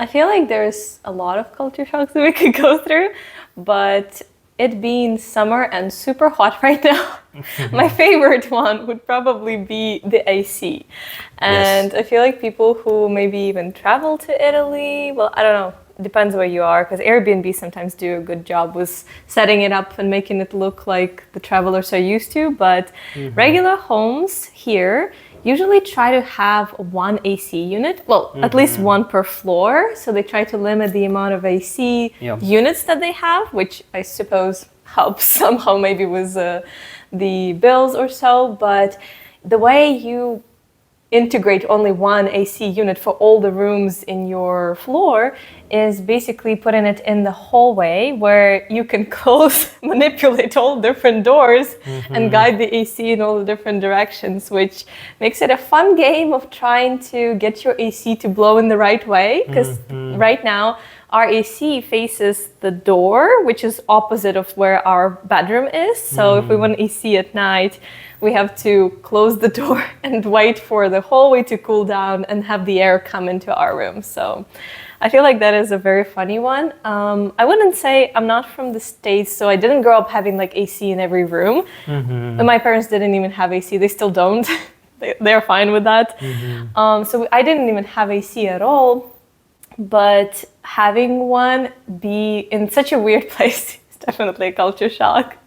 I feel like there's a lot of culture shocks that we could go through, but it being summer and super hot right now, my favorite one would probably be the AC. And I feel like people who maybe even travel to Italy, well, I don't know, depends where you are, because Airbnb sometimes do a good job with setting it up and making it look like the travelers are used to, but regular homes here usually try to have one AC unit, well, at least one per floor. So they try to limit the amount of AC units that they have, which I suppose helps somehow maybe with the bills or so. But the way you integrate only one AC unit for all the rooms in your floor is basically putting it in the hallway where you can manipulate all different doors and guide the AC in all the different directions, which makes it a fun game of trying to get your AC to blow in the right way. Because right now, our AC faces the door, which is opposite of where our bedroom is. So if we want AC at night, we have to close the door and wait for the hallway to cool down and have the air come into our room. So I feel like that is a very funny one. I wouldn't say, I'm not from the States, so I didn't grow up having like AC in every room. And my parents didn't even have AC. They still don't. They're fine with that. So I didn't even have AC at all. But having one be in such a weird place is definitely a culture shock.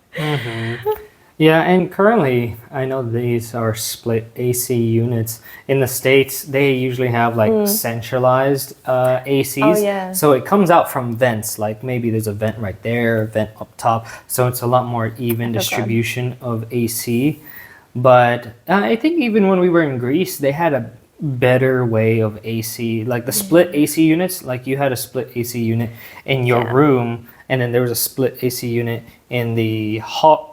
Yeah, and currently, I know these are split AC units. In the States, they usually have like centralized ACs. Oh, yeah. So it comes out from vents, like maybe there's a vent right there, a vent up top. So it's a lot more even distribution of AC. But I think even when we were in Greece, they had a better way of AC, like the split AC units, like you had a split AC unit in your room, and then there was a split AC unit in the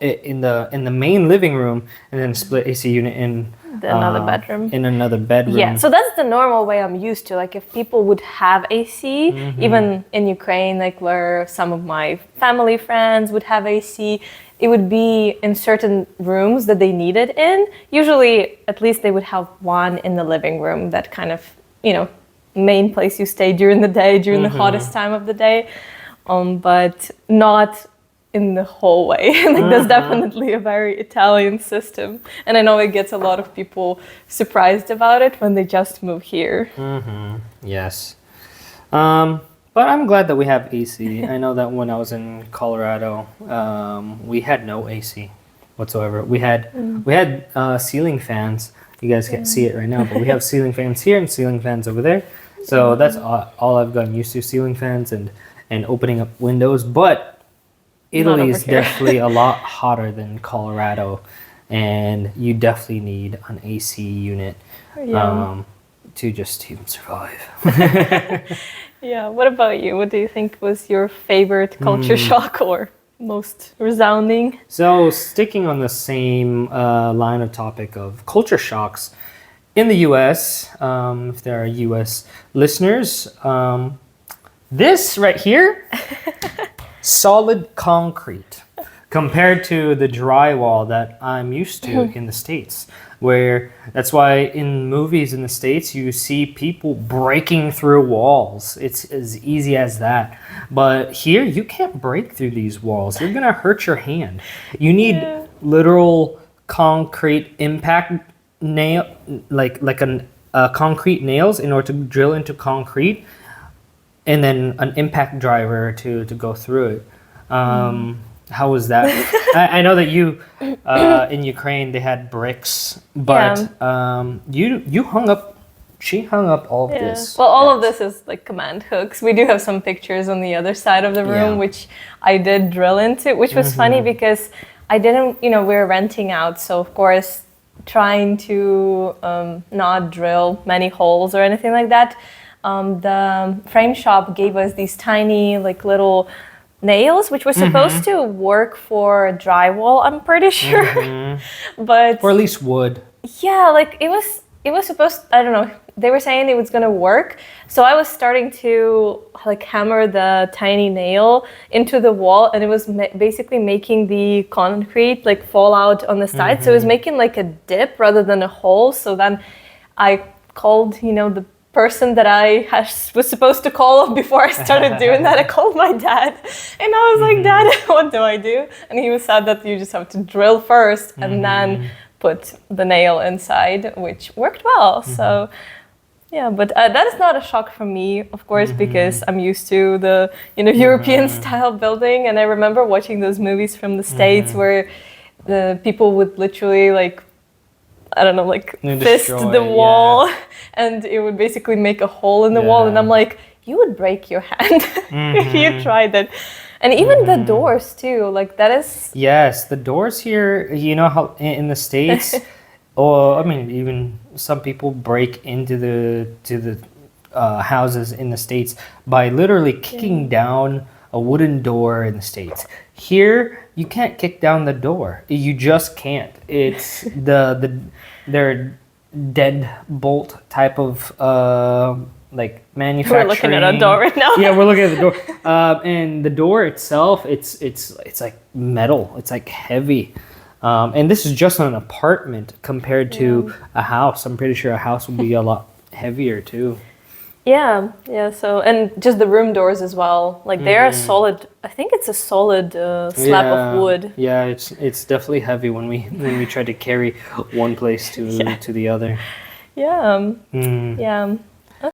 in the main living room, and then a split AC unit in another bedroom. In another bedroom. Yeah, so that's the normal way I'm used to. Like if people would have AC, even in Ukraine, like where some of my family friends would have AC, it would be in certain rooms that they needed in. Usually, at least they would have one in the living room, that kind of, main place you stay during the day, during the hottest time of the day, but not in the hallway. Like that's definitely a very Italian system. And I know it gets a lot of people surprised about it when they just move here. Yes. But I'm glad that we have AC. I know that when I was in Colorado, we had no AC whatsoever. We had ceiling fans. You guys can't see it right now, but we have ceiling fans here and ceiling fans over there. So that's all I've gotten used to, ceiling fans and opening up windows. But Italy is definitely a lot hotter than Colorado, and you definitely need an AC unit to just even survive. Yeah, what about you? What do you think was your favorite culture shock or most resounding? So sticking on the same line of topic of culture shocks, in the US, if there are US listeners, this right here, solid concrete compared to the drywall that I'm used to in the States. Where that's why in movies in the States you see people breaking through walls. It's as easy as that. But here you can't break through these walls. You're gonna hurt your hand. You need literal concrete impact nail, like concrete nails in order to drill into concrete, and then an impact driver to go through it. How was that? I know that you in Ukraine they had bricks, but you hung up. She hung up all of this. Well, all of this is like command hooks. We do have some pictures on the other side of the room, which I did drill into, which was funny because I didn't, we were renting out, so of course trying to not drill many holes or anything like that. The frame shop gave us these tiny like little nails, which were supposed to work for drywall, I'm pretty sure. But or at least wood. Yeah, like it was supposed, I don't know, they were saying it was gonna work. So I was starting to like hammer the tiny nail into the wall, and it was basically making the concrete like fall out on the side. So it was making like a dip rather than a hole. So then I called, the person that I was supposed to call before I started doing that. I called my dad and I was like, Dad, what do I do? And he was sad that you just have to drill first and then put the nail inside, which worked well. So yeah, but that is not a shock for me, of course, because I'm used to the European style building. And I remember watching those movies from the States where the people would literally like, I don't know, like fist the wall, and it would basically make a hole in the wall. And I'm like, you would break your hand if you tried that. And even the doors too, like that is... Yes, the doors here, you know how in the States, or I mean, even some people break into the houses in the States by literally kicking down a wooden door in the States. Here, you can't kick down the door. You just can't. It's they're deadbolt type of like manufacturing. We're looking at a door right now. Yeah, we're looking at the door. And the door itself, it's like metal. It's like heavy. And this is just an apartment compared to a house. I'm pretty sure a house would be a lot heavier too. Yeah. So, and just the room doors as well. Like they are solid. I think it's a solid slab of wood. Yeah, it's definitely heavy when we try to carry one place to the other. Yeah. Yeah.